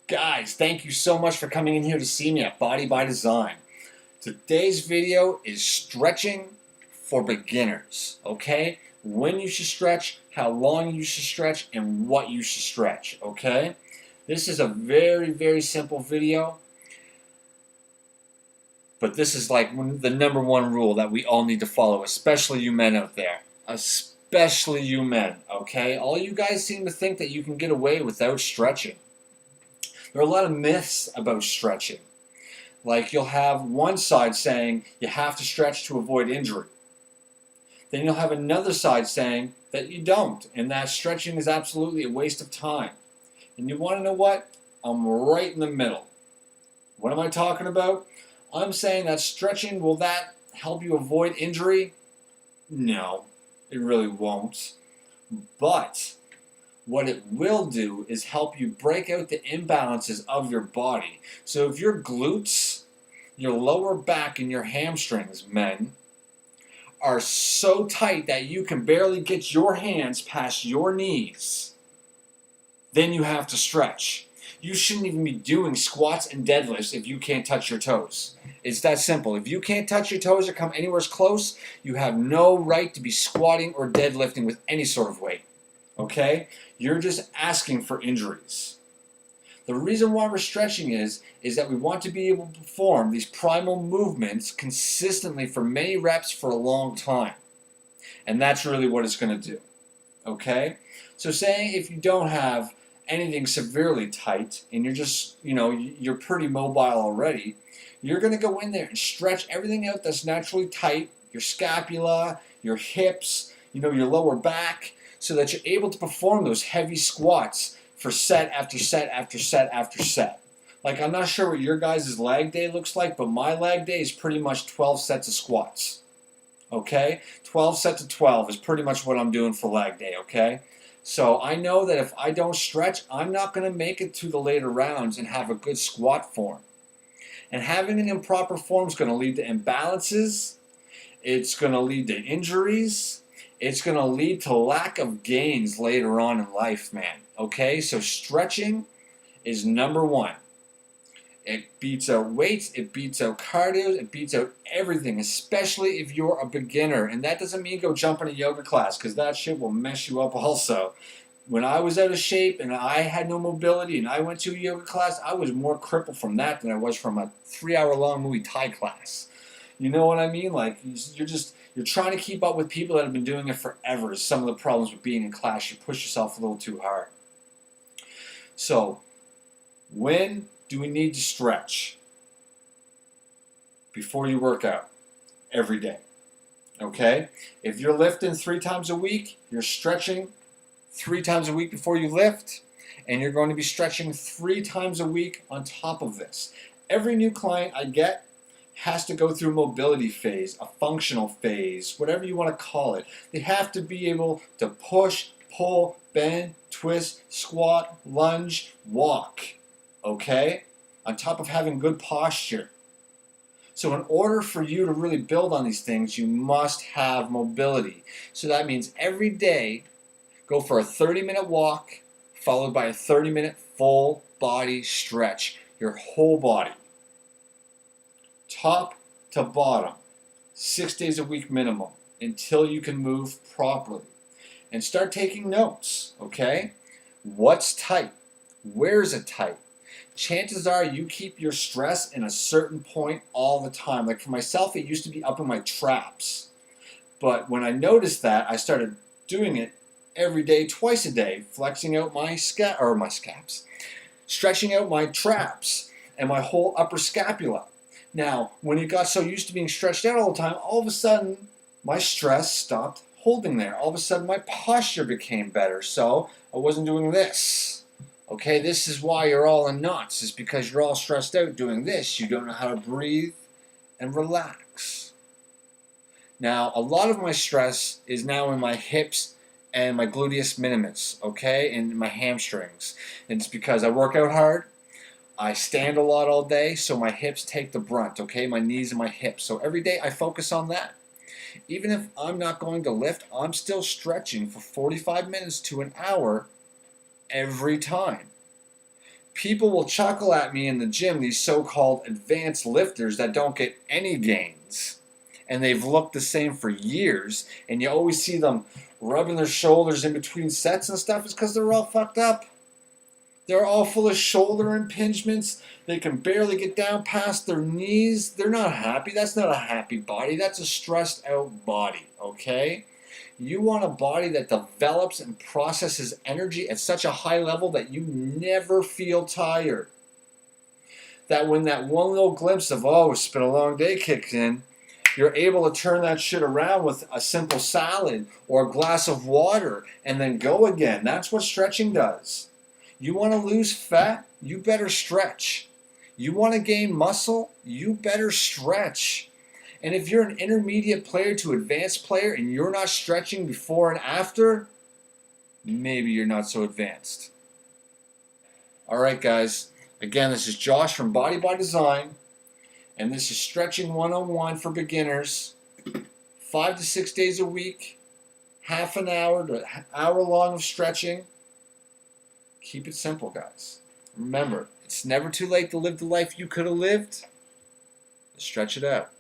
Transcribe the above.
Guys, thank you so much for coming in here to see me at Body by Design. Today's video is stretching for beginners, okay? When you should stretch, how long you should stretch, and what you should stretch, okay? This is a very simple video, but this is like the number one rule that we all need to follow, especially you men out there. Especially you men, okay? All you guys seem to think that you can get away without stretching. There are a lot of myths about stretching. Like you'll have one side saying you have to stretch to avoid injury. Then you'll have another side saying that you don't, and that stretching is absolutely a waste of time. And you want to know what? I'm right in the middle. What am I talking about? I'm saying that stretching, will that help you avoid injury? No, it really won't. But what it will do is help you break out the imbalances of your body. So if your glutes, your lower back, and your hamstrings, men, are so tight that you can barely get your hands past your knees, then you have to stretch. You shouldn't even be doing squats and deadlifts if you can't touch your toes. It's that simple. If you can't touch your toes or come anywhere close, you have no right to be squatting or deadlifting with any sort of weight. Okay? You're just asking for injuries. The reason why we're stretching is that we want to be able to perform these primal movements consistently for many reps for a long time. And that's really what it's going to do. Okay? So say if you don't have anything severely tight and you're just, you're pretty mobile already, you're going to go in there and stretch everything out that's naturally tight, your scapula, your hips, your lower back, so that you're able to perform those heavy squats for set after set after set after set. Like, I'm not sure what your guys' leg day looks like, but my leg day is pretty much 12 sets of squats. Okay? 12 sets of 12 is pretty much what I'm doing for leg day, okay? So I know that if I don't stretch, I'm not going to make it to the later rounds and have a good squat form. And having an improper form is going to lead to imbalances. It's going to lead to injuries. It's going to lead to lack of gains later on in life, man. Okay, so stretching is number one. It beats out weights, it beats out cardio, it beats out everything, especially if you're a beginner. And that doesn't mean go jump in a yoga class, because that shit will mess you up also. When I was out of shape and I had no mobility and I went to a yoga class, I was more crippled from that than I was from a 3-hour-long Muay Thai class. You know what I mean? Like, you're trying to keep up with people that have been doing it forever. Some of the problems with being in class, you push yourself a little too hard. So, when do we need to stretch? Before you work out. Every day. Okay? If you're lifting 3 times a week, you're stretching 3 times a week before you lift, and you're going to be stretching 3 times a week on top of this. Every new client I get has to go through a mobility phase, a functional phase, whatever you want to call it. They have to be able to push, pull, bend, twist, squat, lunge, walk. Okay? On top of having good posture. So in order for you to really build on these things, you must have mobility. So that means every day, go for a 30-minute walk, followed by a 30-minute full body stretch. Your whole body. Top to bottom. 6 days a week minimum. Until you can move properly. And start taking notes, okay? What's tight? Where is it tight? Chances are you keep your stress in a certain point all the time. Like for myself, it used to be up in my traps. But when I noticed that, I started doing it every day, twice a day, flexing out my scaps, stretching out my traps and my whole upper scapula. Now, when it got so used to being stretched out all the time, all of a sudden, my stress stopped holding there. All of a sudden, my posture became better, so I wasn't doing this. Okay, this is why you're all in knots, is because you're all stressed out doing this. You don't know how to breathe and relax. Now, a lot of my stress is now in my hips and my gluteus minimus, okay, and my hamstrings. And it's because I work out hard, I stand a lot all day, so my hips take the brunt, okay, my knees and my hips. So every day I focus on that. Even if I'm not going to lift, I'm still stretching for 45 minutes to an hour every time. People will chuckle at me in the gym, these so-called advanced lifters that don't get any gains. And they've looked the same for years. And you always see them rubbing their shoulders in between sets and stuff. It's because they're all fucked up. They're all full of shoulder impingements. They can barely get down past their knees. They're not happy. That's not a happy body. That's a stressed out body, okay? You want a body that develops and processes energy at such a high level that you never feel tired. That when that one little glimpse of, oh, it's been a long day kicks in, you're able to turn that shit around with a simple salad or a glass of water and then go again. That's what stretching does. You want to lose fat? You better stretch. You want to gain muscle? You better stretch. And if you're an intermediate player to advanced player and you're not stretching before and after, maybe you're not so advanced. All right, guys. Again, this is Josh from Body by Design, and this is Stretching 101 for beginners. 5 to 6 days a week, half an hour to an hour long of stretching. Keep it simple, guys. Remember, it's never too late to live the life you could have lived. Stretch it out.